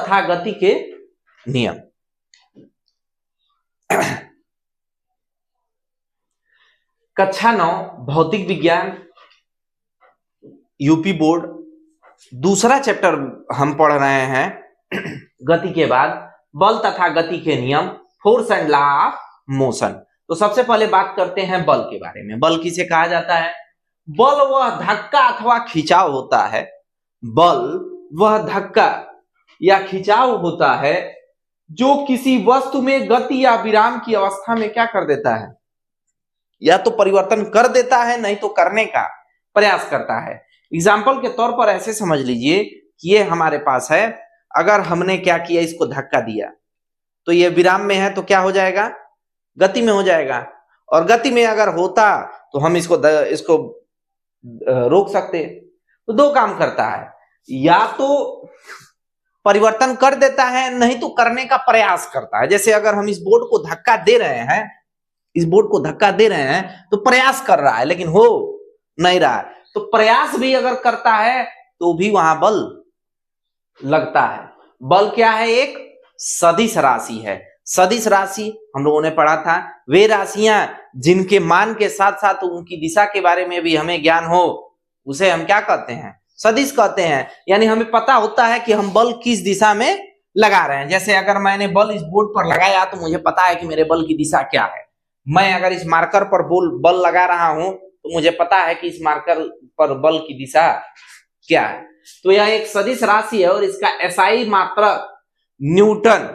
तथा गति के नियम। कक्षा 9 भौतिक विज्ञान यूपी बोर्ड, दूसरा चैप्टर हम पढ़ रहे हैं गति के बाद बल तथा गति के नियम, force and law of motion. तो सबसे पहले बात करते हैं बल के बारे में। बल किसे कहा जाता है? बल वह धक्का अथवा खिंचाव होता है। बल वह धक्का या खिंचाव होता है जो किसी वस्तु में गति या विराम की अवस्था में क्या कर देता है, या तो परिवर्तन कर देता है, नहीं तो करने का प्रयास करता है। एग्जाम्पल के तौर पर ऐसे समझ लीजिए कि ये हमारे पास है, अगर हमने क्या किया, इसको धक्का दिया तो ये विराम में है तो क्या हो जाएगा, गति में हो जाएगा। और गति में अगर होता तो हम इसको रोक सकते। तो दो काम करता है, या तो परिवर्तन कर देता है, नहीं तो करने का प्रयास करता है। जैसे अगर हम इस बोर्ड को धक्का दे रहे हैं, इस बोर्ड को धक्का दे रहे हैं तो प्रयास कर रहा है लेकिन हो नहीं रहा है। तो प्रयास भी अगर करता है तो भी वहां बल लगता है। बल क्या है? एक सदिश राशि है। सदिश राशि हम लोगों ने पढ़ा था, वे राशियां जिनके मान के साथ साथ उनकी दिशा के बारे में भी हमें ज्ञान हो, उसे हम क्या कहते हैं? सदिश कहते हैं। यानी हमें पता होता है कि हम बल किस दिशा में लगा रहे हैं। जैसे अगर मैंने बल इस बोर्ड पर लगाया तो मुझे पता है कि मेरे बल की दिशा क्या है। मैं अगर इस मार्कर पर बल लगा रहा हूं तो मुझे पता है कि इस मार्कर पर बल की दिशा क्या है। तो यह एक सदिश राशि है और इसका एसआई मात्रक न्यूटन,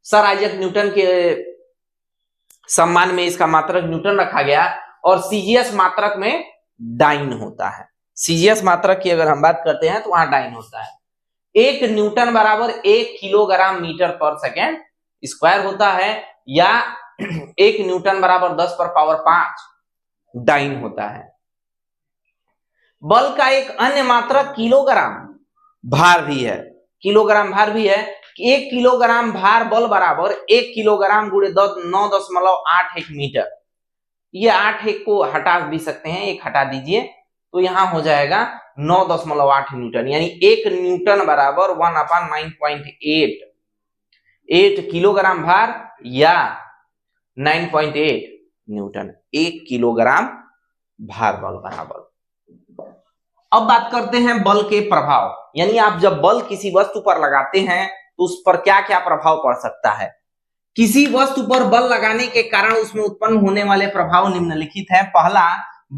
सर आइजैक न्यूटन के सम्मान में इसका मात्रक न्यूटन रखा गया। और सीजीएस मात्रक में डाइन होता है। सीजीएस मात्रक की अगर हम बात करते हैं तो वहां डाइन होता है। 1 न्यूटन बराबर 1 किलोग्राम मीटर पर सेकेंड स्क्वायर होता है, या 1 न्यूटन बराबर 10 पर पावर 5 डाइन होता है। बल का एक अन्य मात्रक किलोग्राम भार भी है। किलोग्राम भार भी है। 1 किलोग्राम भार बल बराबर 1 किलोग्राम गुणे 9.81 मीटर। ये 8 को हटा भी सकते हैं, एक हटा दीजिए तो यहां हो जाएगा 9.8 न्यूटन। यानी 1 न्यूटन बराबर 1/9.8 8 किलोग्राम भार या 9.8 न्यूटन। 1 किलोग्राम भार बल बराबर। अब बात करते हैं बल के प्रभाव। यानी आप जब बल किसी वस्तु पर लगाते हैं तो उस पर क्या क्या प्रभाव पड़ सकता है। किसी वस्तु पर बल लगाने के कारण उसमें उत्पन्न होने वाले प्रभाव निम्नलिखित हैं। पहला,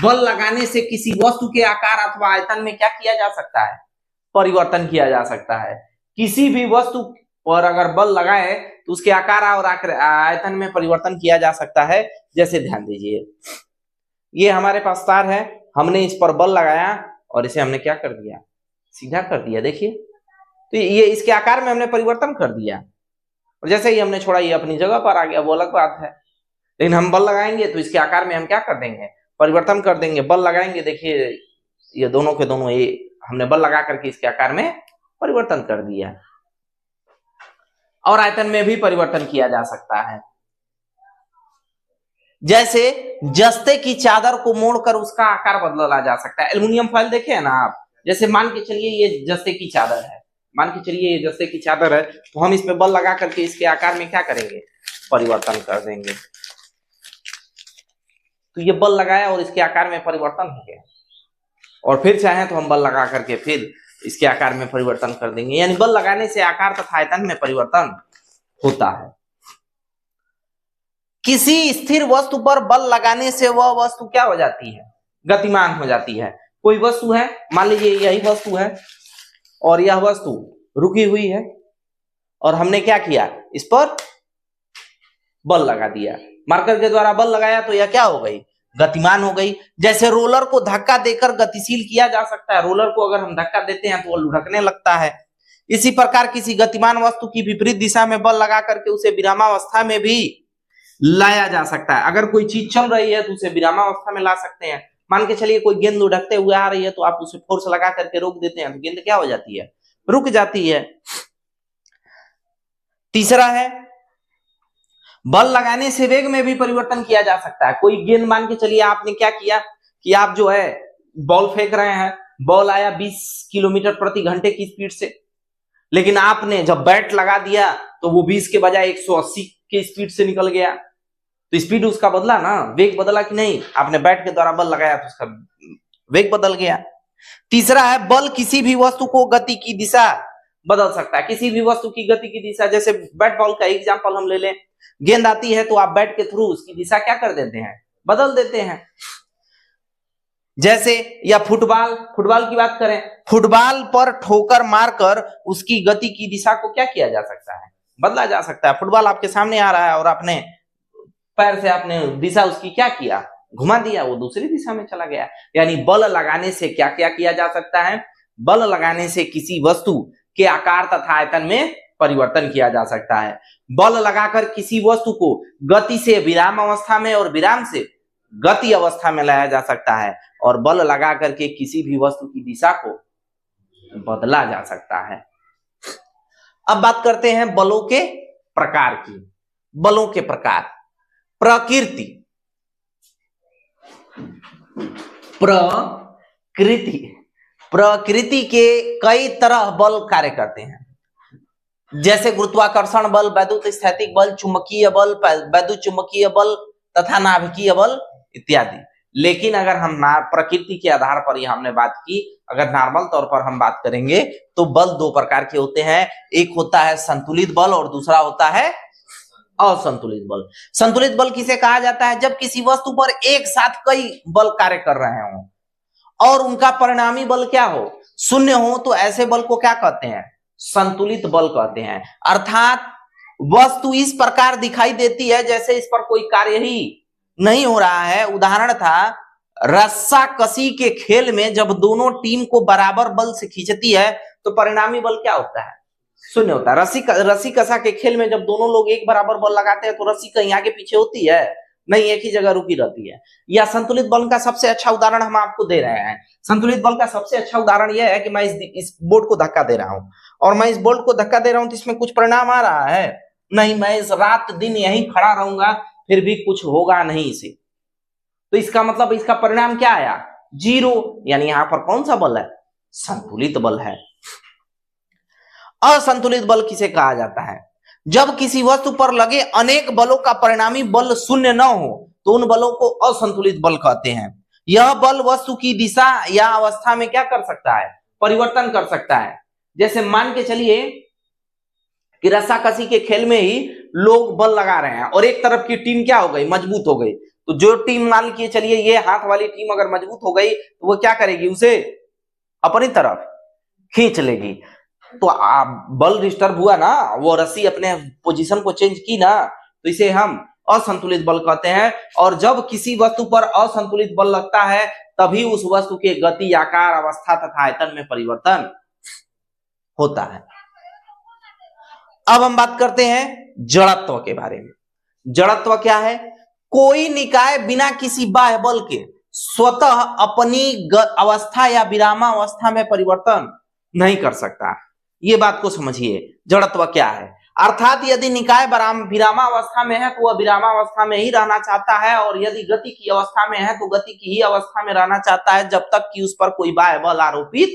बल लगाने से किसी वस्तु के आकार अथवा आयतन में क्या किया जा सकता है? परिवर्तन किया जा सकता है। किसी भी वस्तु पर अगर बल लगाए तो उसके आकार और आयतन में परिवर्तन किया जा सकता है। जैसे ध्यान दीजिए, ये हमारे पास तार है, हमने इस पर बल लगाया और इसे हमने क्या कर दिया? सीधा कर दिया। देखिए, तो ये इसके आकार में हमने परिवर्तन कर दिया और जैसे ही हमने छोड़ा ये अपनी जगह पर आ गया, वो अलग बात है। लेकिन हम बल लगाएंगे तो इसके आकार में हम क्या कर देंगे? परिवर्तन कर देंगे। बल लगाएंगे, देखिए ये दोनों के दोनों, ये हमने बल लगा करके इसके आकार में परिवर्तन कर दिया। और आयतन में भी परिवर्तन किया जा सकता है। जैसे जस्ते की चादर को मोड़कर उसका आकार बदला जा सकता है। एल्युमिनियम फॉयल देखे ना आप, जैसे मान के चलिए ये जस्ते की चादर है, मान के चलिए ये जस्ते की चादर है, तो हम इस पे बल लगा करके इसके आकार में क्या करेंगे? परिवर्तन कर देंगे। तो ये बल लगाया और इसके आकार में परिवर्तन हो गया, और फिर चाहे तो हम बल लगा करके फिर इसके आकार में परिवर्तन कर देंगे। यानी बल लगाने से आकार तथा आयतन में परिवर्तन होता है। किसी स्थिर वस्तु पर बल लगाने से वह वस्तु क्या हो जाती है? गतिमान हो जाती है। कोई वस्तु है, मान लीजिए यही वस्तु है और यह वस्तु रुकी हुई है और हमने क्या किया? इस पर बल लगा दिया, मार्कर के द्वारा बल लगाया तो यह क्या हो गई? गतिमान हो गई। जैसे रोलर को धक्का देकर गतिशील किया जा सकता है। रोलर को अगर हम धक्का देते हैं तो वो लुढ़कने लगता है। इसी प्रकार किसी गतिमान वस्तु की विपरीत दिशा में बल लगा करके उसे विरामावस्था में भी लाया जा सकता है। अगर कोई चीज चल रही है तो उसे विरामावस्था में ला सकते हैं। मान के चलिए कोई गेंद लुढ़कते हुए आ रही है तो आप उसे फोर्स लगा करके रोक देते हैं तो गेंद क्या हो जाती है? रुक जाती है। तीसरा है, बल लगाने से वेग में भी परिवर्तन किया जा सकता है। कोई गेंद, मान के चलिए आपने क्या किया कि आप जो है बॉल फेंक रहे हैं, बॉल आया 20 किलोमीटर प्रति घंटे की स्पीड से, लेकिन आपने जब बैट लगा दिया तो वो 20 के बजाय 180 के स्पीड से निकल गया, तो स्पीड उसका बदला ना, वेग बदला कि नहीं? आपने बैट के द्वारा बल लगाया तो उसका वेग बदल गया। तीसरा है बल किसी भी वस्तु को गति की दिशा बदल सकता है। किसी भी वस्तु की गति की दिशा, जैसे बैट बॉल का एग्जांपल हम ले लें, गेंद आती है तो आप बैट के थ्रू उसकी दिशा क्या कर देते हैं? बदल देते हैं। जैसे या फुटबॉल की बात करें, फुटबॉल पर ठोकर मारकर उसकी गति की दिशा को क्या किया जा सकता है? बदला जा सकता है। फुटबॉल आपके सामने आ रहा है और आपने पैर से आपने दिशा उसकी क्या किया? घुमा दिया, वो दूसरी दिशा में चला गया। यानी बल लगाने से क्या क्या किया जा सकता है? बल लगाने से किसी वस्तु के आकार तथा आयतन में परिवर्तन किया जा सकता है। बल लगाकर किसी वस्तु को गति से विराम अवस्था में और विराम से गति अवस्था में लाया जा सकता है, और बल लगा करके किसी भी वस्तु की दिशा को बदला जा सकता है। अब बात करते हैं बलों के प्रकार की। बलों के प्रकार, प्रकृति के कई तरह बल कार्य करते हैं, जैसे गुरुत्वाकर्षण बल, वैद्युत स्थैतिक बल, चुंबकीय बल, वैद्युत चुंबकीय बल तथा नाभिकीय बल इत्यादि। लेकिन अगर हम प्रकृति के आधार पर ही हमने बात की, अगर नॉर्मल तौर पर हम बात करेंगे तो बल दो प्रकार के होते हैं। एक होता है संतुलित बल और दूसरा होता है असंतुलित बल। संतुलित बल किसे कहा जाता है? जब किसी वस्तु पर एक साथ कई बल कार्य कर रहे हों और उनका परिणामी बल क्या हो? शून्य हो, तो ऐसे बल को क्या कहते हैं? संतुलित बल कहते हैं। अर्थात वस्तु इस प्रकार दिखाई देती है जैसे इस पर कोई कार्य ही नहीं हो रहा है। उदाहरण था रस्सा कसी के खेल में, जब दोनों टीम को बराबर बल से खींचती है तो परिणामी बल क्या होता है? शून्य होता है। रस्सी कसा के खेल में जब दोनों लोग एक बराबर बल लगाते हैं तो रस्सी कहीं आगे पीछे होती है? नहीं, एक ही जगह रुकी रहती है। या संतुलित बल का सबसे अच्छा उदाहरण हम आपको दे रहे हैं। संतुलित बल का सबसे अच्छा उदाहरण यह है कि मैं इस बोर्ड को धक्का दे रहा हूं और मैं इस बोर्ड को धक्का दे रहा हूं तो इसमें कुछ परिणाम आ रहा है? नहीं, मैं इस रात दिन यहीं खड़ा रहूंगा फिर भी कुछ होगा नहीं इसे। तो इसका मतलब इसका परिणाम क्या आया? 0। यानी यहां पर कौन सा बल है? संतुलित बल है। असंतुलित बल किसे कहा जाता है? जब किसी वस्तु पर लगे अनेक बलों का परिणामी बल शून्य न हो तो उन बलों को असंतुलित बल कहते हैं। यह बल वस्तु की दिशा या अवस्था में क्या कर सकता है? परिवर्तन कर सकता है। जैसे मान के चलिए कि रस्साकसी के खेल में ही लोग बल लगा रहे हैं और एक तरफ की टीम क्या हो गई? मजबूत हो गई। तो जो टीम मान के चलिए ये हाथ वाली टीम अगर मजबूत हो गई तो वो क्या करेगी? उसे अपनी तरफ खींच लेगी। तो बल डिस्टर्ब हुआ ना, वो रस्सी अपने पोजीशन को चेंज की ना, तो इसे हम असंतुलित बल कहते हैं। और जब किसी वस्तु पर असंतुलित बल लगता है तभी उस वस्तु के गति, आकार, अवस्था तथा आयतन में परिवर्तन होता है। अब हम बात करते हैं जड़त्व के बारे में। जड़त्व क्या है? कोई निकाय बिना किसी बाह्य बल के स्वतः अपनी अवस्था या विरामावस्था में परिवर्तन नहीं कर सकता। ये बात को समझिए, जड़त्व क्या है। अर्थात यदि निकाय विरामावस्था में है तो वह विरामावस्था में ही रहना चाहता है, और यदि गति की अवस्था में है तो गति की ही अवस्था में रहना चाहता है जब तक कि उस पर कोई बाह्य बल आरोपित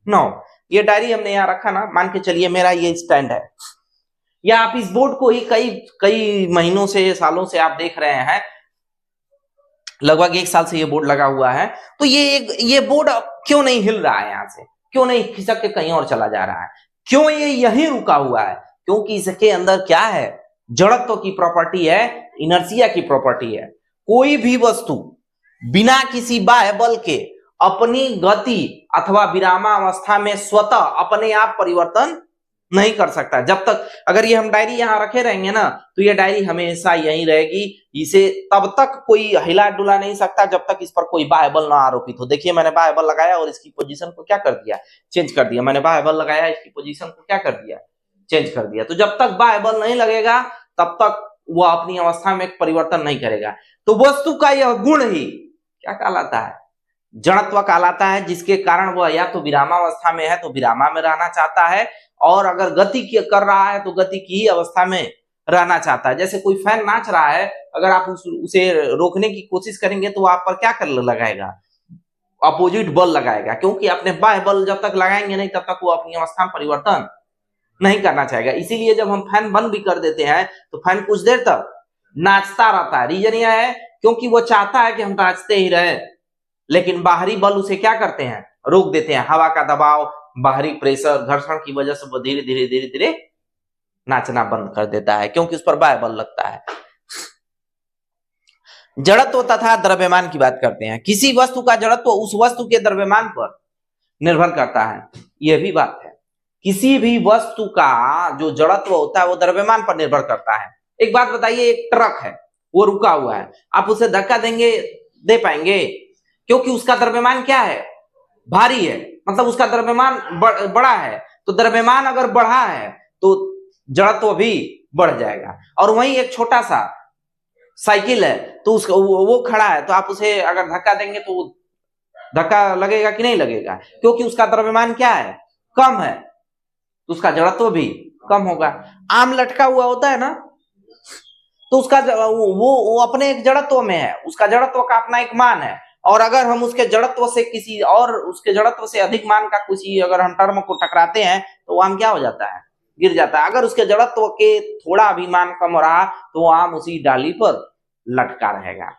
न हो। ये डायरी हमने यहाँ रखा ना, मान के चलिए मेरा ये स्टैंड है, या आप इस बोर्ड को ही कई महीनों से, सालों से आप देख रहे हैं, लगभग 1 साल से ये बोर्ड लगा हुआ है। तो ये बोर्ड क्यों नहीं हिल रहा है? यहाँ से क्यों नहीं खिसक के कहीं और चला जा रहा है? क्यों ये यहीं रुका हुआ है? क्योंकि इसके अंदर क्या है? जड़त्व की प्रॉपर्टी है, इनर्शिया की प्रॉपर्टी है। कोई भी वस्तु बिना किसी बाह्य बल के अपनी गति अथवा विरामावस्था में स्वतः अपने आप परिवर्तन नहीं कर सकता। जब तक, अगर ये हम डायरी यहाँ रखे रहेंगे ना तो ये डायरी हमेशा यहीं रहेगी। इसे तब तक कोई हिला डुला नहीं सकता जब तक इस पर कोई बाह्य बल ना आरोपित हो। देखिए मैंने बाह्य बल लगाया और इसकी पोजीशन को क्या कर दिया? चेंज कर दिया। मैंने बाह्य बल लगाया, इसकी पोजीशन को क्या कर दिया? चेंज कर दिया। तो जब तक बाह्य बल नहीं लगेगा तब तक वह अपनी अवस्था में परिवर्तन नहीं करेगा। तो वस्तु का यह गुण ही क्या कहलाता है? जड़त्व कहलाता है, जिसके कारण वह या तो विरामावस्था में है तो विरामा में रहना चाहता है, और अगर गति कर रहा है तो गति की ही अवस्था में रहना चाहता है। जैसे कोई फैन नाच रहा है, अगर आप उसे रोकने की कोशिश करेंगे तो आप पर क्या कर लगाएगा? अपोजिट बल लगाएगा, क्योंकि अपने बाह्य बल जब तक लगाएंगे नहीं तब तक वो अपनी अवस्था में परिवर्तन नहीं करना चाहेगा। इसीलिए जब हम फैन बंद भी कर देते हैं तो फैन कुछ देर तक नाचता रहता है। रीजन यह है क्योंकि वो चाहता है कि हम नाचते ही रहे, लेकिन बाहरी बल उसे क्या करते हैं, रोक देते हैं। हवा का दबाव, बाहरी प्रेशर, घर्षण की वजह से वो धीरे धीरे धीरे धीरे नाचना बंद कर देता है, क्योंकि उस पर बाह्य बल लगता है। जड़त्व तथा द्रव्यमान की बात करते हैं। किसी वस्तु का जड़त्व उस वस्तु के द्रव्यमान पर निर्भर करता है, यह भी बात है। किसी भी वस्तु का जो जड़त्व होता है वो द्रव्यमान पर निर्भर करता है। एक बात बताइए, एक ट्रक है, वो रुका हुआ है, आप उसे धक्का देंगे, दे पाएंगे? क्योंकि उसका द्रव्यमान क्या है, भारी है, मतलब उसका द्रव्यमान बड़ा है। तो द्रव्यमान अगर बढ़ा है तो जड़त्व भी बढ़ जाएगा। और वहीं एक छोटा सा साइकिल है, तो उसका वो खड़ा है, तो आप उसे अगर धक्का देंगे तो धक्का लगेगा कि नहीं लगेगा? क्योंकि उसका द्रव्यमान क्या है, कम है, तो उसका जड़त्व भी कम होगा। आम लटका हुआ होता है ना, तो उसका वो अपने एक जड़त्व में है, उसका जड़त्व का अपना एक मान है। और अगर हम उसके जड़त्व से किसी और उसके जड़त्व से अधिक मान का कुछ अगर हम टर्म को टकराते हैं तो वो आम क्या हो जाता है, गिर जाता है। अगर उसके जड़त्व के थोड़ा भी मान कम रहा तो वो आम उसी डाली पर लटका रहेगा।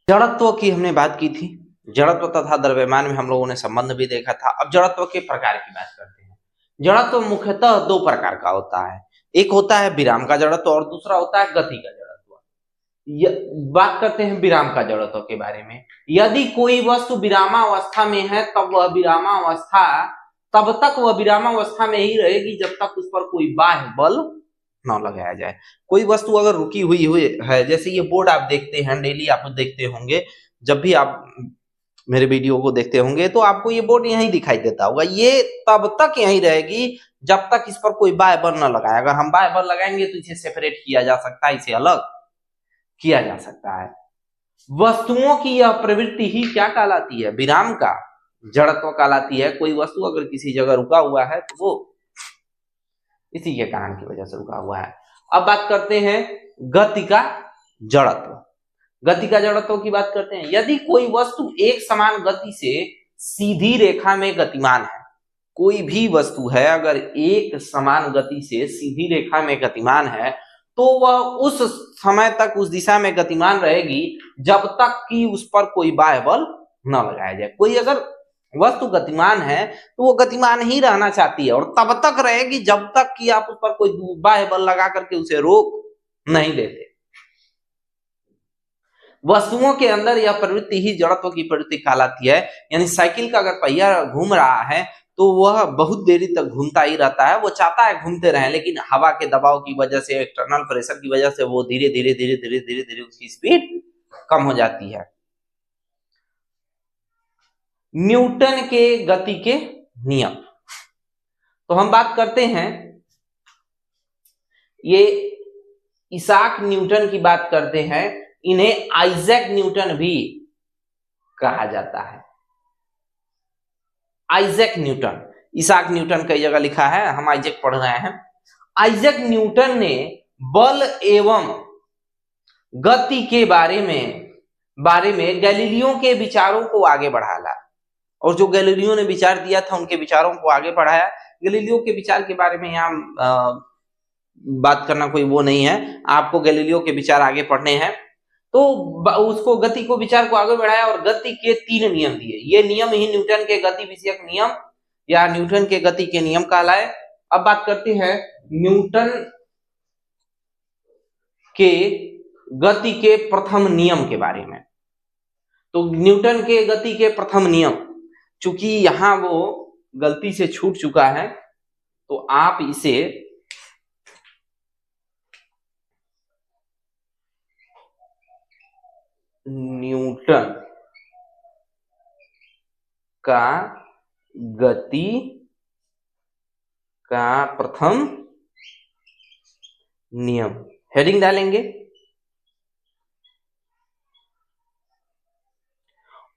जड़त्व की हमने बात की थी, जड़त्व तथा द्रव्यमान में हम लोगों ने संबंध भी देखा था। अब जड़त्व के प्रकार की बात करते हैं। जड़त्व मुख्यतः दो प्रकार का होता है, एक होता है विराम का जड़त्व और दूसरा होता है गति का जड़त्व। बात करते हैं विराम का जड़त्व के बारे में। यदि कोई वस्तु विरामावस्था में है तब तक वह विरामावस्था में ही रहेगी जब तक उस पर कोई बाह्य बल न लगाया जाए। कोई वस्तु अगर रुकी हुई है, जैसे ये बोर्ड आप देखते हैं, डेली आप देखते होंगे, जब भी आप मेरे वीडियो को देखते होंगे तो आपको ये बोर्ड यहीं दिखाई देता होगा। ये तब तक यहीं रहेगी जब तक इस पर कोई बाह्य बल न लगाए। अगर हम बाह्य बल लगाएंगे तो इसे सेपरेट किया जा सकता है, इसे अलग किया जा सकता है। वस्तुओं की यह प्रवृत्ति ही क्या कहलाती है, विराम का जड़त्व कहलाती है। कोई वस्तु अगर किसी जगह रुका हुआ है तो वो इसी के कारण की वजह से रुका हुआ है। अब बात करते हैं गति का जड़त्व। गति का जड़त्व की बात करते हैं। यदि कोई वस्तु एक समान गति से सीधी रेखा में गतिमान है, कोई भी वस्तु है अगर एक समान गति से सीधी रेखा में गतिमान है तो वह उस समय तक उस दिशा में गतिमान रहेगी जब तक कि उस पर कोई बाह्य बल न लगाया जाए। कोई अगर वस्तु गतिमान है तो वो गतिमान ही रहना चाहती है और तब तक रहेगी जब तक कि आप उस पर कोई बाह्य बल लगा करके उसे रोक नहीं देते। वस्तुओं के अंदर यह प्रवृत्ति ही जड़त्व की प्रवृत्ति कहलाती है। यानी साइकिल का अगर पहिया घूम रहा है तो वह बहुत देरी तक घूमता ही रहता है, वो चाहता है घूमते रहे, लेकिन हवा के दबाव की वजह से, एक्सटर्नल प्रेशर की वजह से वो धीरे धीरे धीरे धीरे धीरे धीरे उसकी स्पीड कम हो जाती है। न्यूटन के गति के नियम, तो हम बात करते हैं, ये इसाक न्यूटन की बात करते हैं। इन्हें आइजैक न्यूटन भी कहा जाता है। आइजैक न्यूटन, इसाक न्यूटन कई जगह लिखा है, हम आइजैक पढ़ रहे हैं। आइजैक न्यूटन ने बल एवं गति के बारे में गैलीलियो के विचारों को आगे बढ़ाया, और जो गैलीलियो ने विचार दिया था उनके विचारों को आगे बढ़ाया। गैलीलियो के विचार के बारे में यहाँ बात करना कोई वो नहीं है, आपको गैलीलियो के विचार आगे पढ़ने हैं। तो उसको गति को विचार को आगे बढ़ाया और गति के 3 नियम दिए। ये नियम ही न्यूटन के गति विषयक नियम या न्यूटन के गति के नियम कहलाए। अब बात करते हैं न्यूटन के गति के प्रथम नियम के बारे में। तो न्यूटन के गति के प्रथम नियम, चूंकि यहां वो गलती से छूट चुका है तो आप इसे न्यूटन का गति का प्रथम नियम हेडिंग डालेंगे,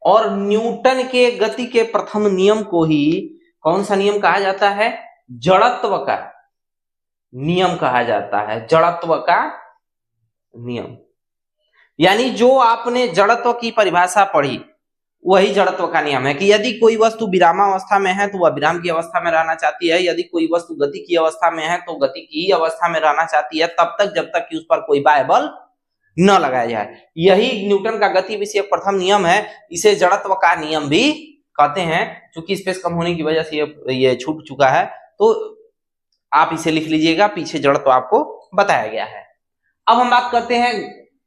और न्यूटन के गति के प्रथम नियम को ही कौन सा नियम कहा जाता है, जड़त्व का नियम कहा जाता है। जड़त्व का नियम यानी जो आपने जड़त्व की परिभाषा पढ़ी वही जड़त्व का नियम है कि यदि कोई वस्तु विरामावस्था में है तो वह विराम की अवस्था में रहना चाहती है, यदि कोई वस्तु गति की अवस्था में है तो गति की अवस्था में रहना चाहती है, तब तक जब तक कि उस पर कोई बाह्य बल न लगाया जाए। यही न्यूटन का गति विषयक प्रथम नियम है। इसे जड़त्व का नियम भी कहते हैं। चूंकि स्पेस कम होने की वजह से ये छूट चुका है, तो आप इसे लिख लीजिएगा, पीछे जड़त्व आपको बताया गया है। अब हम बात करते हैं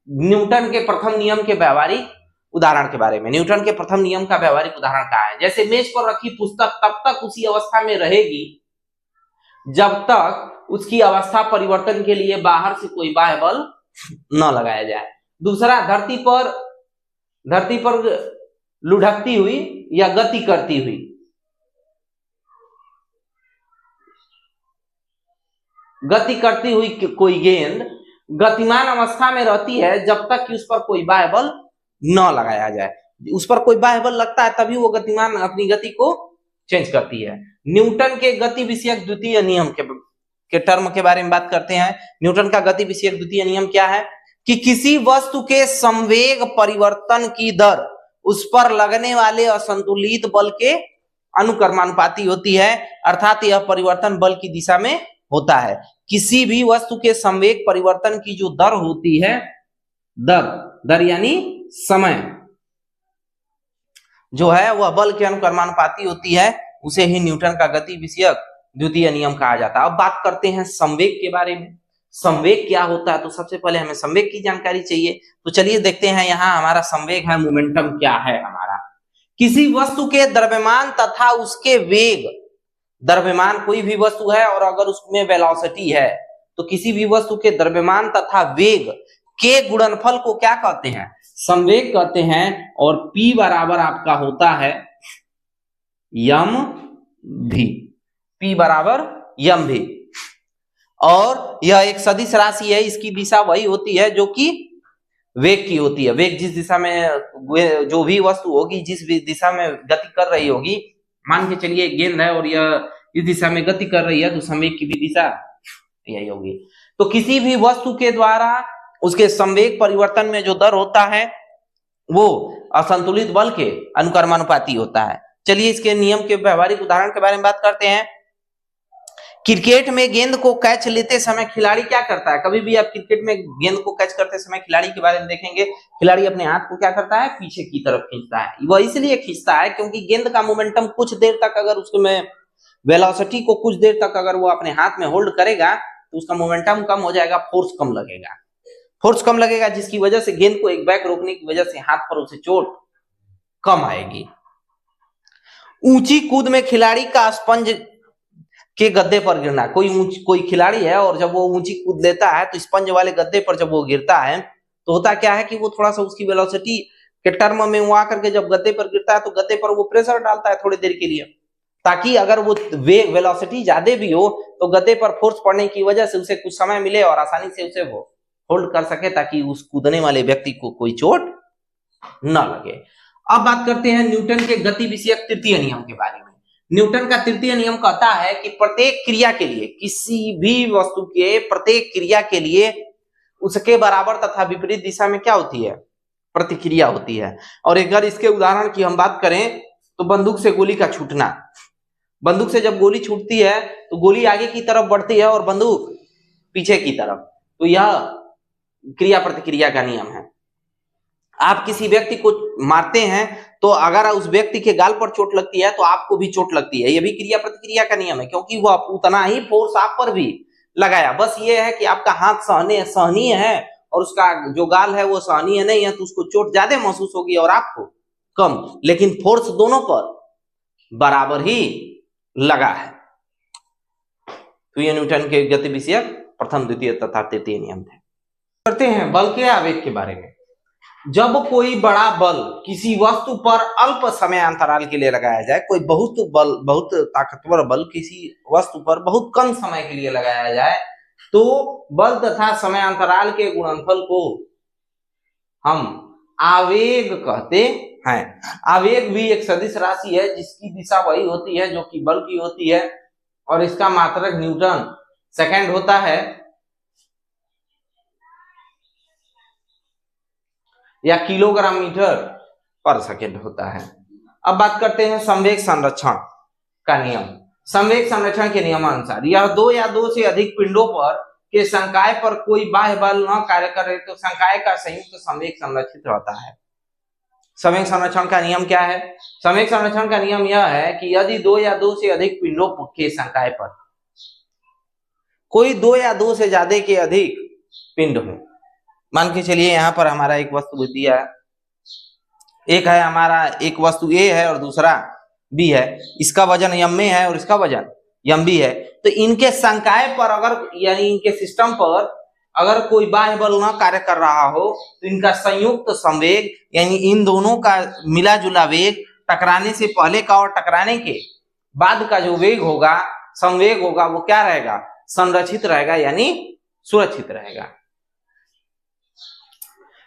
न्यूटन के प्रथम नियम के व्यवहारिक उदाहरण के बारे में। न्यूटन के प्रथम नियम का व्यवहारिक उदाहरण क्या है? जैसे मेज पर रखी पुस्तक तब तक उसी अवस्था में रहेगी जब तक उसकी अवस्था परिवर्तन के लिए बाहर से कोई बाह्य बल न लगाया जाए। दूसरा, धरती पर लुढ़कती हुई या गति करती हुई कोई गेंद गतिमान अवस्था में रहती है जब तक कि उस पर कोई बाह्य बल न लगाया जाए। उस पर कोई बाह्य बल लगता है तभी वो गतिमान अपनी गति को चेंज करती है। न्यूटन के गति विषयक द्वितीय नियम के टर्म के बारे में बात करते हैं। न्यूटन का गति विषयक द्वितीय नियम क्या है? कि किसी वस्तु के संवेग परिवर्तन की दर उस पर लगने वाले असंतुलित बल के अनुक्रमानुपाती होती है, अर्थात यह परिवर्तन बल की दिशा में होता है। किसी भी वस्तु के संवेग परिवर्तन की जो दर होती है, दर यानी समय जो है वह बल के अनुक्रमानुपाती होती है, उसे ही न्यूटन का गति विषयक द्वितीय नियम कहा जाता है। अब बात करते हैं संवेग के बारे में। संवेग क्या होता है? तो सबसे पहले हमें संवेग की जानकारी चाहिए। तो चलिए देखते हैं, यहाँ हमारा संवेग है, मोमेंटम क्या है हमारा। किसी वस्तु के द्रव्यमान तथा उसके वेग, द्रव्यमान कोई भी वस्तु है और अगर उसमें वेलोसिटी है तो किसी भी वस्तु के द्रव्यमान तथा वेग के गुणनफल को क्या कहते हैं? संवेग कहते हैं। और P बराबर आपका होता है mv, P बराबर mv। और यह एक सदिश राशि है, इसकी दिशा वही होती है जो कि वेग की होती है। वेग जिस दिशा में जो भी वस्तु होगी, जिस भी दिशा में गति कर रही होगी, मान के चलिए गेंद है और यह इस दिशा में गति कर रही है, तो संवेग की भी दिशा यही होगी। तो किसी भी वस्तु के द्वारा उसके संवेग परिवर्तन में जो दर होता है वो असंतुलित बल के अनुक्रमानुपाती होता है। चलिए इसके नियम के व्यवहारिक उदाहरण के बारे में बात करते हैं। क्रिकेट में गेंद को कैच लेते समय खिलाड़ी क्या करता है? कभी भी आप क्रिकेट में गेंद को कैच करते समय खिलाड़ी के बारे में देखेंगे, खिलाड़ी अपने हाथ को क्या करता है? पीछे की तरफ खींचता है। वह इसलिए खींचता है क्योंकि गेंद का मोमेंटम कुछ देर तक, अगर उसमें वेलोसिटी को कुछ देर तक अगर वो अपने हाथ में होल्ड करेगा तो उसका मोमेंटम कम हो जाएगा, फोर्स कम लगेगा, जिसकी वजह से गेंद को एक बैक रोकने की वजह से हाथ पर उसे चोट कम आएगी। ऊंची कूद में खिलाड़ी का स्पंज के गद्दे पर गिरना। कोई खिलाड़ी है और जब वो ऊंची कूद लेता है तो स्पंज वाले गद्दे पर जब वो गिरता है तो होता क्या है कि वो थोड़ा सा उसकी वेलोसिटी के टर्म में वो आकर के जब गद्दे पर गिरता है तो गद्दे पर वो प्रेशर डालता है थोड़ी देर के लिए, ताकि अगर वो वेलोसिटी ज्यादा भी हो तो गद्दे पर फोर्स पड़ने की वजह से उसे कुछ समय मिले और आसानी से उसे वो होल्ड कर सके, ताकि उस कूदने वाले व्यक्ति को कोई चोट न लगे। अब बात करते हैं न्यूटन के गति विषयक तृतीय नियम के बारे में। न्यूटन का तृतीय नियम कहता है कि प्रत्येक क्रिया के लिए, किसी भी वस्तु के प्रत्येक क्रिया के लिए उसके बराबर तथा विपरीत दिशा में क्या होती है? प्रतिक्रिया होती है। और अगर इसके उदाहरण की हम बात करें तो बंदूक से गोली का छूटना। बंदूक से जब गोली छूटती है तो गोली आगे की तरफ बढ़ती है और बंदूक पीछे की तरफ, तो यह क्रिया प्रतिक्रिया का नियम है। आप किसी व्यक्ति को मारते हैं तो अगर उस व्यक्ति के गाल पर चोट लगती है तो आपको भी चोट लगती है, यह भी क्रिया प्रतिक्रिया का नियम है, क्योंकि वह उतना ही फोर्स आप पर भी लगाया। बस ये है कि आपका हाथ सहनीय है और उसका जो गाल है वो सहनीय नहीं है, तो उसको चोट ज्यादा महसूस होगी और आपको कम, लेकिन फोर्स दोनों पर बराबर ही लगा है। तो ये न्यूटन के गति विषयक प्रथम, द्वितीय तथा तृतीय नियम थे। करते हैं बल के आवेग के बारे में। जब कोई बड़ा बल किसी वस्तु पर अल्प समय अंतराल के लिए लगाया जाए, कोई बहुत ताकतवर बल किसी वस्तु पर बहुत कम समय के लिए लगाया जाए, तो बल तथा समय अंतराल के गुणनफल को हम आवेग कहते हैं। आवेग भी एक सदिश राशि है जिसकी दिशा वही होती है जो कि बल की होती है, और इसका मात्रक न्यूटन सेकंड होता है या किलोग्राम मीटर पर सेकेंड होता है। अब बात करते हैं संवेग संरक्षण का नियम। संवेग संरक्षण के नियमानुसार यह दो या दो से अधिक पिंडों पर के संकाय पर कोई बाह्य बल न कार्य करे तो संकाय का संयुक्त संवेग संरक्षित रहता है। संवेग संरक्षण का नियम क्या है? संवेग संरक्षण का नियम यह है कि यदि दो या दो से अधिक पिंडों के संकाय पर कोई दो या दो से ज्यादा के अधिक पिंड हो, मान के चलिए यहाँ पर हमारा एक वस्तु दिया है, एक है हमारा, एक वस्तु ए है और दूसरा बी है, इसका वजन यम ए है और इसका वजन यम बी है, तो इनके संकाय पर अगर यानी इनके सिस्टम पर अगर कोई बाह्य बल न कार्य कर रहा हो तो इनका संयुक्त संवेग यानी इन दोनों का मिला जुला वेग टकराने से पहले का और टकराने के बाद का जो वेग होगा, संवेग होगा, वो क्या रहेगा? संरक्षित रहेगा यानी सुरक्षित रहेगा।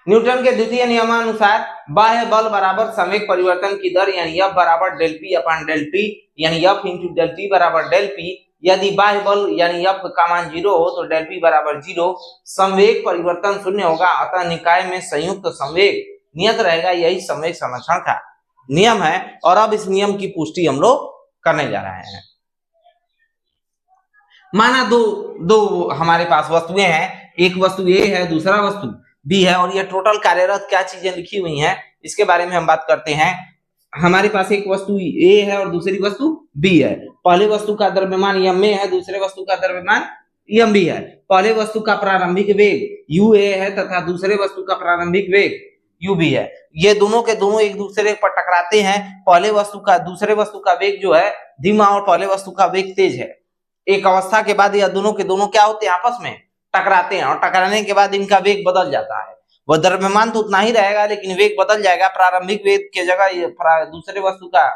न्यूटन के द्वितीय नियमानुसार बाह्य बल बराबर संवेग परिवर्तन की दर यानी F बराबर del P upon del T यानी F इंटू डेल टी बराबर डेल पी। यदि बाह्य बल यानी F का मान 0 हो तो डेल पी बराबर 0, संवेग परिवर्तन शून्य होगा, अतः निकाय में संयुक्त संवेग नियत रहेगा। यही संवेग संरक्षण का नियम है और अब इस नियम की पुष्टि हम लोग करने जा रहे हैं। माना दो हमारे पास वस्तुएं हैं, एक वस्तु ए है, दूसरा वस्तु बी है और ये टोटल कार्यरत क्या चीजें लिखी हुई हैं इसके बारे में हम बात करते हैं। हमारे पास एक वस्तु ए है और दूसरी वस्तु बी है। पहले वस्तु का द्रव्यमान यम ए है, दूसरे वस्तु का द्रव्यमान यम बी है। पहले वस्तु का प्रारंभिक वेग यू ए है तथा दूसरे वस्तु का प्रारंभिक वेग यू बी है। ये दोनों के दोनों एक दूसरे पर टकराते हैं। पहले वस्तु का दूसरे वस्तु का वेग जो है धीमा और पहले वस्तु का वेग तेज है। एक अवस्था के बाद यह दोनों के दोनों क्या होते हैं? आपस में टकराते हैं और टकराने के बाद इनका वेग बदल जाता है। वह द्रव्यमान तो उतना ही रहेगा लेकिन वेग बदल जाएगा। प्रारंभिक वेग के जगह दूसरे वस्तु का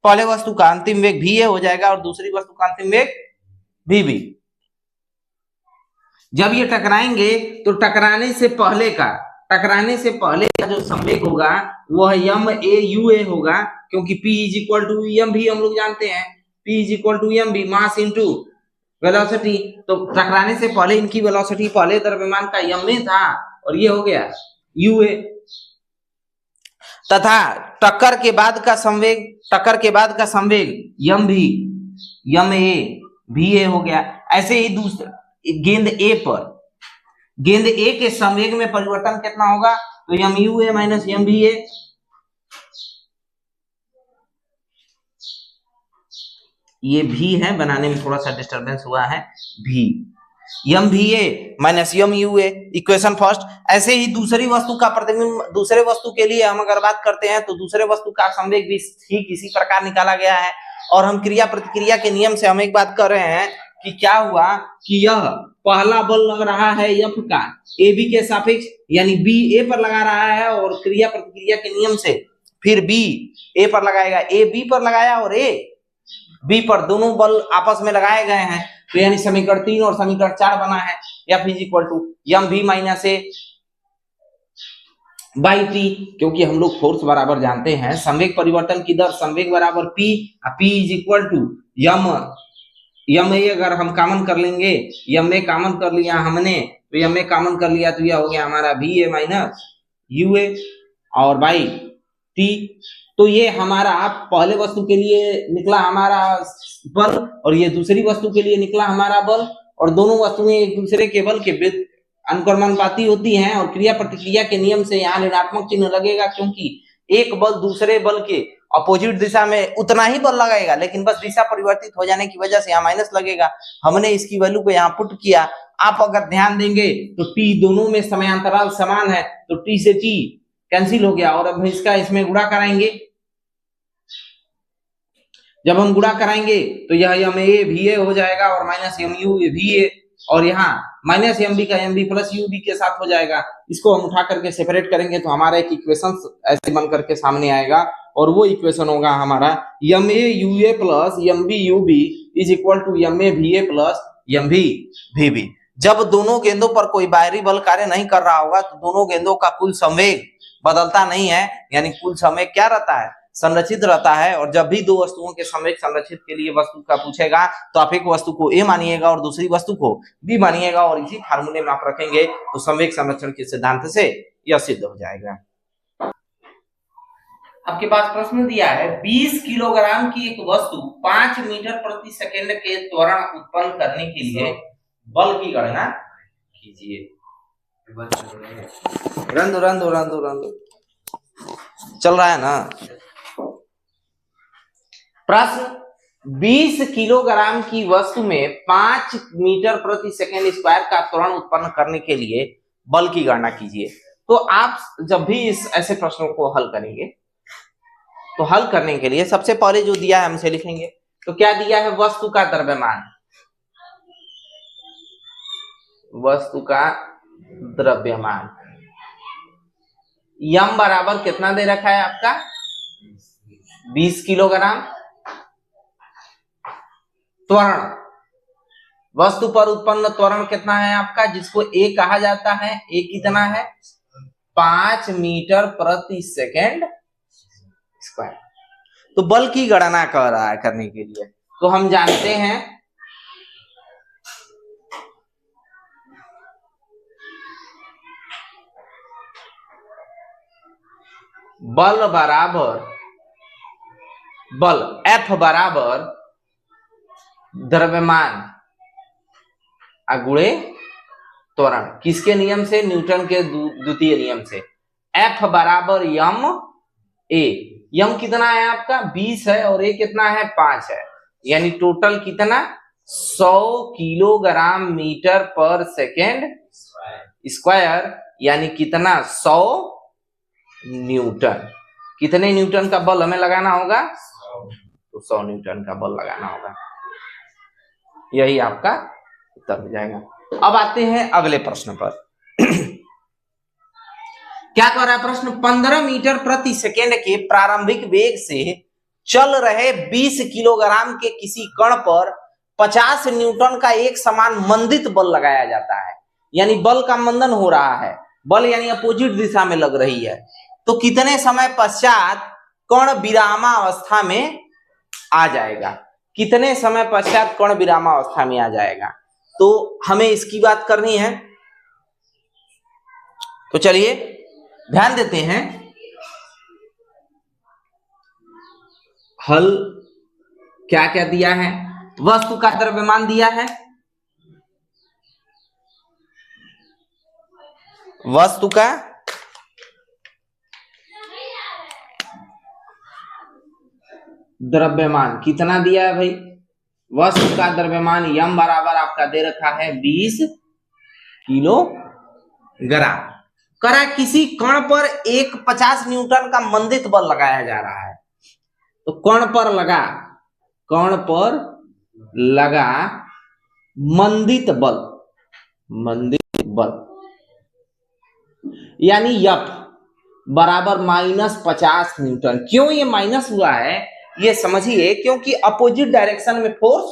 पहले वस्तु का अंतिम वेग भी हो जाएगा और दूसरी वस्तु का अंतिम वेग भी। जब ये टकराएंगे तो टकराने से पहले का जो संवेग होगा वह यम ए यू ए होगा, क्योंकि P is equal to M V हम लोग जानते हैं। P is equal to M V mass into velocity. तो टकराने से पहले इनकी वेलोसिटी पहले द्रव्यमान का यम ए था और ये हो गया यू ए, तथा टक्कर के बाद का संवेग यम ए भी ए हो गया। ऐसे ही दूसरा गेंद ए के संवेग में परिवर्तन कितना होगा? तो यम यू ए माइनस यम भी ए। ये भी है, बनाने में थोड़ा सा डिस्टरबेंस हुआ है। भी यम भी ए minus M U A, equation first. ऐसे ही दूसरी वस्तु का प्रतिबिंब, दूसरे वस्तु के लिए हम अगर बात करते हैं तो दूसरे वस्तु का संवेग भी ठीक इसी प्रकार निकाला गया है। और हम क्रिया प्रतिक्रिया के नियम से हम एक बात कर रहे हैं कि क्या हुआ कि यह पहला बल लग रहा है एफ का ए बी के सापेक्ष, यानी बी ए पर लगा रहा है और क्रिया प्रतिक्रिया के नियम से फिर बी ए पर लगाएगा, ए बी पर लगाया और ए बी पर, दोनों बल आपस में लगाए गए हैं। तो यानी समीकरण 3 और समीकरण 4 बना है। F is equal to M V minus A by T, क्योंकि हम लोग फोर्स बराबर जानते हैं। संवेग परिवर्तन की दर संवेग बराबर P, P is equal to M A अगर हम कॉमन कर लेंगे, यम ए कॉमन कर लिया हमने, तो यम ए कॉमन कर लिया तो यह हो गया हमारा B A minus U A और बाई टी। तो ये हमारा पहले वस्तु के लिए निकला हमारा बल और ये दूसरी वस्तु के लिए निकला हमारा बल, और दोनों वस्तुएं एक दूसरे के बल के अनुक्रमानुपाती होती हैं। और क्रिया प्रतिक्रिया के नियम से यहाँ ऋणात्मक चिन्ह लगेगा, क्योंकि एक बल दूसरे बल के अपोजिट दिशा में उतना ही बल लगाएगा, लेकिन बस दिशा परिवर्तित हो जाने की वजह से यहाँ माइनस लगेगा। हमने इसकी वैल्यू को यहाँ पुट किया। आप अगर ध्यान देंगे तो टी दोनों में समयांतराल समान है, तो टी से टी कैंसिल हो गया। और अब इसका इसमें गुणा कराएंगे, जब हम गुणा कराएंगे तो यह यम ए भी ए हो जाएगा और माइनस यम यू भी ए, और यहाँ माइनस एम बी का M B plus U B के साथ हो जाएगा। इसको हम उठा करके सेपरेट करेंगे तो हमारा एक इक्वेशन ऐसे बन करके सामने आएगा, और वो इक्वेशन होगा हमारा M A U A plus M B U B is equal to M A V A plus M B V B. जब दोनों गेंदों पर कोई बाहरी बल कार्य नहीं कर रहा होगा तो दोनों गेंदों का कुल संवेग बदलता नहीं है, यानी कुल संवेग क्या रहता है? संरक्षित रहता है। और जब भी दो वस्तुओं के संवेग संरक्षित के लिए वस्तु का पूछेगा तो आप एक वस्तु को ए मानिएगा और दूसरी वस्तु को बी मानिएगा, और इसी फार्मूले में आप रखेंगे तो संवेग संरक्षण के सिद्धांत से यह सिद्ध हो जाएगा। आपके पास प्रश्न दिया है 20 किलोग्राम की एक वस्तु 5 मीटर प्रति सेकंड के त्वरण उत्पन्न करने के लिए बल की गणना कीजिए। रंदो चल रहा है ना। प्रश्न 20 किलोग्राम की वस्तु में 5 मीटर प्रति सेकंड स्क्वायर का त्वरण उत्पन्न करने के लिए बल की गणना कीजिए। तो आप जब भी इस ऐसे प्रश्नों को हल करेंगे तो हल करने के लिए सबसे पहले जो दिया है हमसे लिखेंगे। तो क्या दिया है? वस्तु का द्रव्यमान, वस्तु का द्रव्यमान यम बराबर कितना दे रखा है आपका? 20 किलोग्राम। त्वरण, वस्तु पर उत्पन्न त्वरण कितना है आपका, जिसको ए कहा जाता है? ए कितना है? 5 मीटर प्रति सेकेंड स्क्वायर। तो बल की गणना कर रहा है करने के लिए, तो हम जानते हैं बल बराबर बल F बराबर द्रव्यमान गुणे त्वरण। किसके नियम से? न्यूटन के द्वितीय नियम से। F बराबर यम ए। यम कितना है आपका? 20 है और ए कितना है? 5 है। यानी टोटल कितना? 100 किलोग्राम मीटर पर सेकेंड स्क्वायर, यानी कितना? 100 न्यूटन। कितने न्यूटन का बल हमें लगाना होगा? तो 100 न्यूटन का बल लगाना होगा। यही आपका उत्तर हो जाएगा। अब आते हैं अगले प्रश्न पर। क्या कह रहा है प्रश्न? 15 मीटर प्रति सेकेंड के प्रारंभिक वेग से चल रहे 20 किलोग्राम के किसी कण पर 50 न्यूटन का एक समान मंदित बल लगाया जाता है। यानी बल का मंदन हो रहा है, बल यानी अपोजिट दिशा में लग रही है। तो कितने समय पश्चात कण विरामावस्था में आ जाएगा? कितने समय पश्चात कण विरामावस्था में आ जाएगा? तो हमें इसकी बात करनी है। तो चलिए ध्यान देते हैं। हल क्या क्या दिया है? वस्तु का द्रव्यमान दिया है, वस्तु का द्रव्यमान कितना दिया है भाई? वस्तु का द्रव्यमान यम बराबर आपका दे रखा है 20 किलोग्राम। करा किसी कण पर एक 50 न्यूटन का मंदित बल लगाया जा रहा है। तो कण पर लगा मंदित बल यानी F बराबर -50 न्यूटन। क्यों ये माइनस हुआ है ये समझिए, क्योंकि अपोजिट डायरेक्शन में फोर्स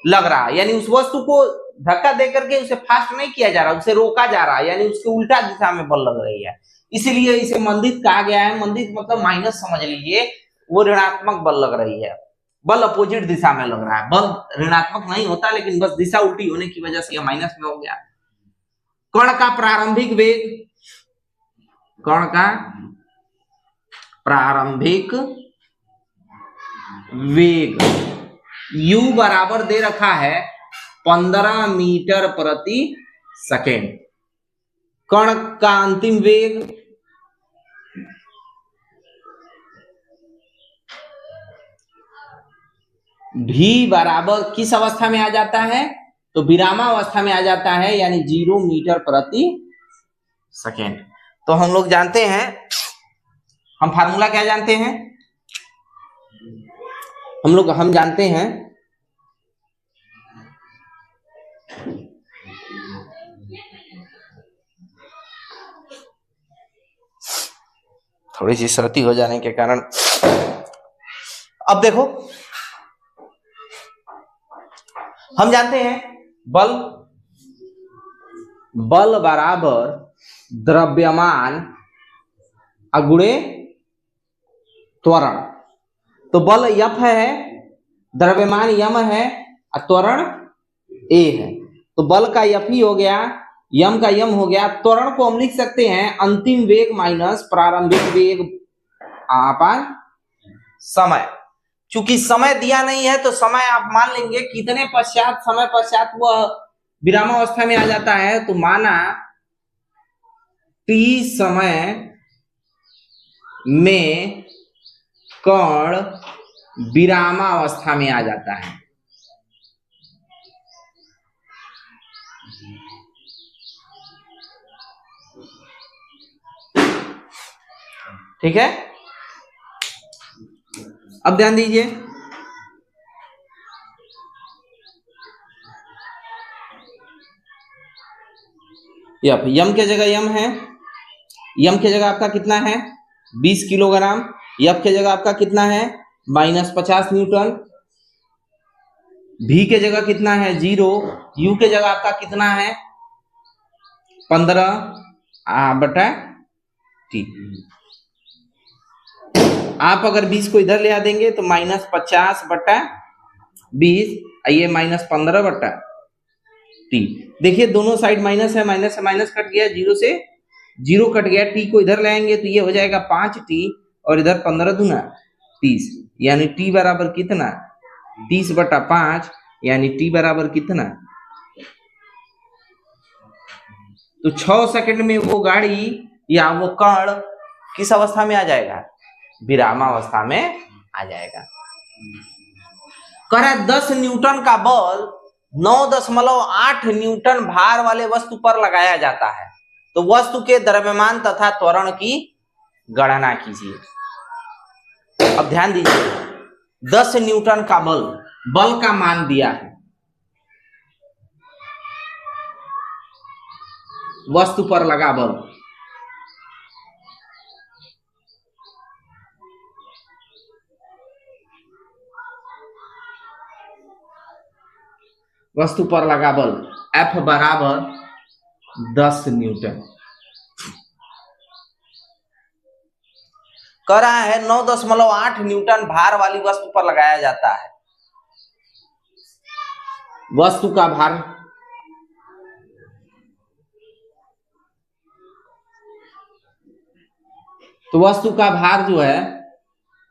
लग रहा है। यानी उस वस्तु को धक्का देकर के उसे फास्ट नहीं किया जा रहा, उसे रोका जा रहा है, यानी उसके उल्टा दिशा में बल लग रही है। इसीलिए इसे मंदित कहा गया है। मंदित मतलब माइनस समझ लीजिए, वो ऋणात्मक बल लग रही है, बल अपोजिट दिशा में लग रहा है। बल ऋणात्मक नहीं होता, लेकिन बस दिशा उल्टी होने की वजह से यह माइनस में हो गया। कण का प्रारंभिक वेग u बराबर दे रखा है 15 मीटर प्रति सेकेंड। कण का अंतिम वेग v बराबर किस अवस्था में आ जाता है? तो विरामावस्था में आ जाता है, यानी 0 मीटर प्रति सेकेंड। तो हम लोग जानते हैं, हम फार्मूला क्या जानते हैं? हम जानते हैं थोड़ी सी सर्दी हो जाने के कारण। अब देखो, हम जानते हैं बल बराबर द्रव्यमान गुणे त्वरण। तो बल F है, द्रव्यमान यम है, त्वरण ए है। तो बल का F ही हो गया, यम का यम हो गया। त्वरण को हम लिख सकते हैं अंतिम वेग माइनस प्रारंभिक वेग आपान समय। चूंकि समय दिया नहीं है तो समय आप मान लेंगे कितने पश्चात, समय पश्चात वह विरामावस्था में आ जाता है, तो माना t समय में कण विरामावस्था में आ जाता है। ठीक है, अब ध्यान दीजिए, यम के जगह यम है, यम के जगह आपका कितना है 20 किलोग्राम, यफ के जगह आपका कितना है -50 न्यूटन, भी के जगह कितना है 0, यू के जगह आपका कितना है 15/t। आप अगर 20 को इधर ले आ देंगे तो -50/20, ये -15/t। देखिए दोनों साइड माइनस है, माइनस से माइनस कट गया, 0 से 0 कट गया, t को इधर ले आएंगे तो ये हो जाएगा 5t और इधर 15 दूना 30, यानी t बराबर कितना 30/5, यानी t बराबर कितना, तो 6 सेकंड में वो गाड़ी या वो कण किस अवस्था में आ जाएगा, विरामावस्था में आ जाएगा। कह 10 न्यूटन का बल 9.8 न्यूटन भार वाले वस्तु पर लगाया जाता है, तो वस्तु के द्रव्यमान तथा त्वरण की गणना कीजिए। अब ध्यान दीजिए, 10 न्यूटन का बल, बल का मान दिया है, वस्तु पर लगा बल, वस्तु पर लगा बल F बराबर 10 न्यूटन। कह रहा है 9.8 न्यूटन भार वाली वस्तु पर लगाया जाता है। वस्तु का भार तो वस्तु का भार जो है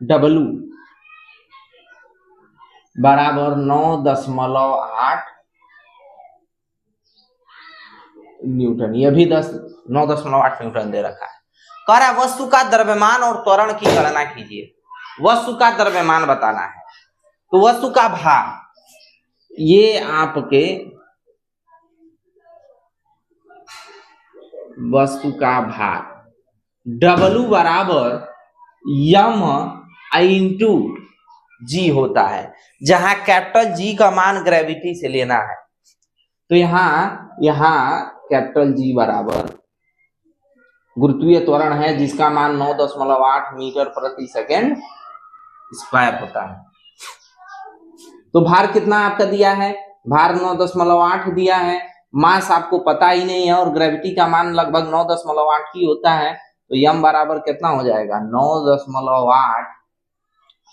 W बराबर 9.8 न्यूटन, यह भी 9.8 न्यूटन दे रखा है। कह रहा है वस्तु का द्रव्यमान और त्वरण की गणना कीजिए। वस्तु का द्रव्यमान बताना है, तो वस्तु का भार, ये आपके वस्तु का भार W बराबर यम इंटू जी होता है, जहां कैपिटल जी का मान ग्रेविटी से लेना है। तो यहां कैपिटल जी बराबर गुरुत्वीय त्वरण है, जिसका मान 9.8 मीटर प्रति सेकेंड स्क्वायर होता है। तो भार कितना आपका दिया है, भार 9.8 दिया है, मास आपको पता ही नहीं है और ग्रेविटी का मान लगभग 9.8 ही होता है, तो यम बराबर कितना हो जाएगा 9.8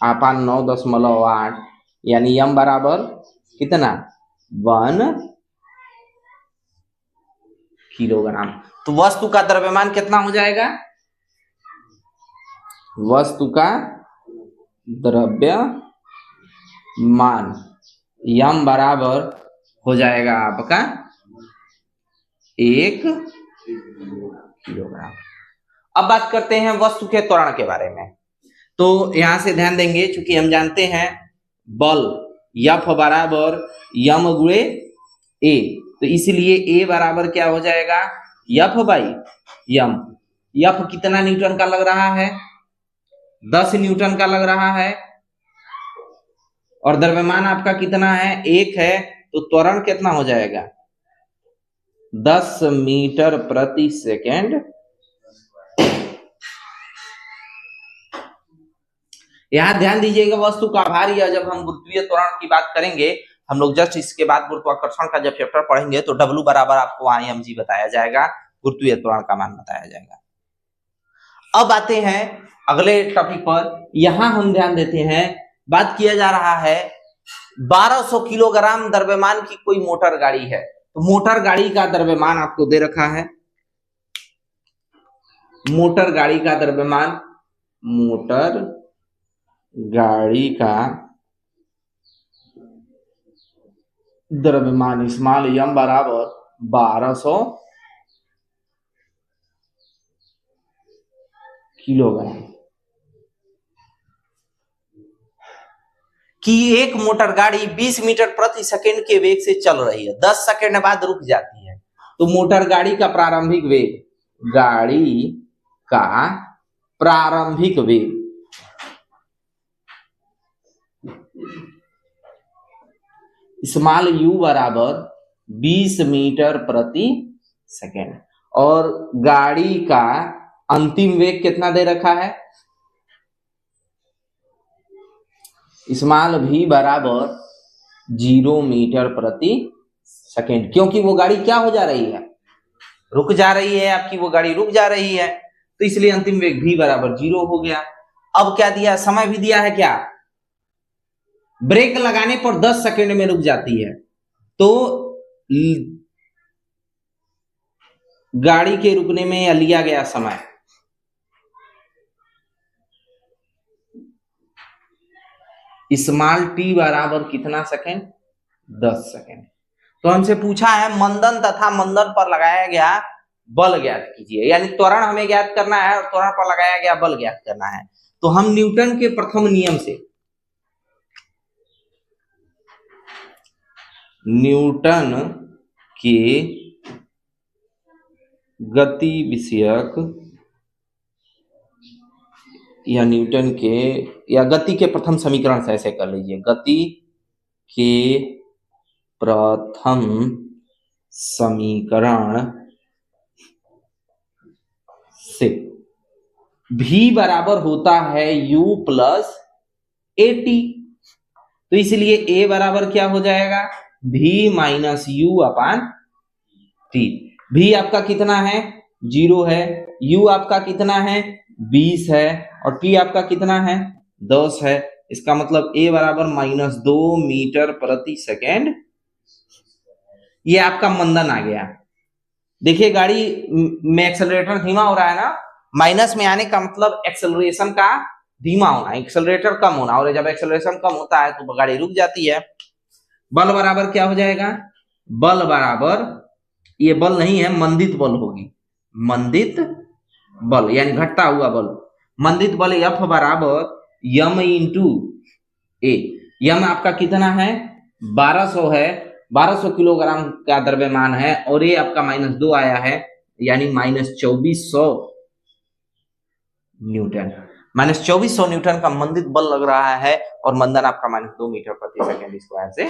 आपान 9.8, यानी यम बराबर कितना 1 किलोग्राम। तो वस्तु का द्रव्यमान कितना हो जाएगा, वस्तु का द्रव्यमान यम बराबर हो जाएगा आपका 1 किलोग्राम। अब बात करते हैं वस्तु के त्वरण के बारे में। तो यहां से ध्यान देंगे, चूंकि हम जानते हैं बल F बराबर यम गुणे ए, तो इसलिए ए बराबर क्या हो जाएगा F बाई यम। F कितना न्यूटन का लग रहा है 10 न्यूटन का लग रहा है, और द्रव्यमान आपका कितना है 1 है, तो त्वरण कितना हो जाएगा 10 मीटर प्रति सेकेंड। यहां ध्यान दीजिएगा वस्तु का भार, या जब हम गुरुत्वीय त्वरण की बात करेंगे, हम लोग जस्ट इसके बाद गुरुत्वाकर्षण का जब चैप्टर पढ़ेंगे तो W बराबर आपको वहां mg बताया जाएगा, गुरुत्वीय त्वरण का मान बताया जाएगा। अब आते हैं अगले टॉपिक पर। यहां हम ध्यान देते हैं, बात किया जा रहा है 1200 किलोग्राम द्रव्यमान की कोई मोटर गाड़ी है, तो मोटर गाड़ी का द्रव्यमान आपको दे रखा है, मोटर गाड़ी का द्रव्यमान मोटर गाड़ी का द्रव्यमान स्मॉल m बराबर 1200 किलोग्राम। कि एक मोटर गाड़ी 20 मीटर प्रति सेकंड के वेग से चल रही है, 10 सेकंड बाद रुक जाती है, तो मोटर गाड़ी का प्रारंभिक वेग, गाड़ी का प्रारंभिक वेग स्मॉल u बराबर 20 मीटर प्रति सेकंड, और गाड़ी का अंतिम वेग कितना दे रखा है, स्मॉल v बराबर 0 मीटर प्रति सेकंड, क्योंकि वो गाड़ी क्या हो जा रही है, रुक जा रही है, आपकी वो गाड़ी रुक जा रही है, तो इसलिए अंतिम वेग v बराबर 0 हो गया। अब क्या दिया, समय भी दिया है, क्या ब्रेक लगाने पर 10 सेकंड में रुक जाती है, तो गाड़ी के रुकने में लिया गया समय स्मॉल t बराबर कितना सेकंड, 10 सेकंड। तो हमसे पूछा है मंदन तथा मंदन पर लगाया गया बल ज्ञात कीजिए, यानी त्वरण हमें ज्ञात करना है और त्वरण पर लगाया गया बल ज्ञात करना है। तो हम न्यूटन के प्रथम नियम से, न्यूटन के गति विषयक या न्यूटन के या गति के प्रथम समीकरण से ऐसे कर लीजिए, गति के प्रथम समीकरण से v बराबर होता है u प्लस at, तो इसलिए a बराबर क्या हो जाएगा, v माइनस u अपान t। v आपका कितना है, 0 है, u आपका कितना है, 20 है, और t आपका कितना है, 10 है। इसका मतलब a बराबर -2 मीटर प्रति सेकेंड। ये आपका मंदन आ गया। देखिए गाड़ी में एक्सेलरेटर धीमा हो रहा है ना, माइनस में आने का मतलब एक्सेलरेशन का धीमा होना, एक्सेलरेटर कम होना, और जब एक्सेलरेशन कम होता है तो गाड़ी रुक जाती है। बल बराबर क्या हो जाएगा, बल बराबर, ये बल नहीं है, मंदित बल होगी, मंदित बल यानी घटता हुआ बल। मंदित बल F बराबर m इंटू ए। यम आपका कितना है, 1200 है, 1200 किलोग्राम का द्रव्यमान है, और ये आपका -2 आया है, यानी -2400 न्यूटन। -2400 न्यूटन का मंदित बल लग रहा है, और मंदन आपका -2 मीटर प्रति सेकंड स्क्वायर से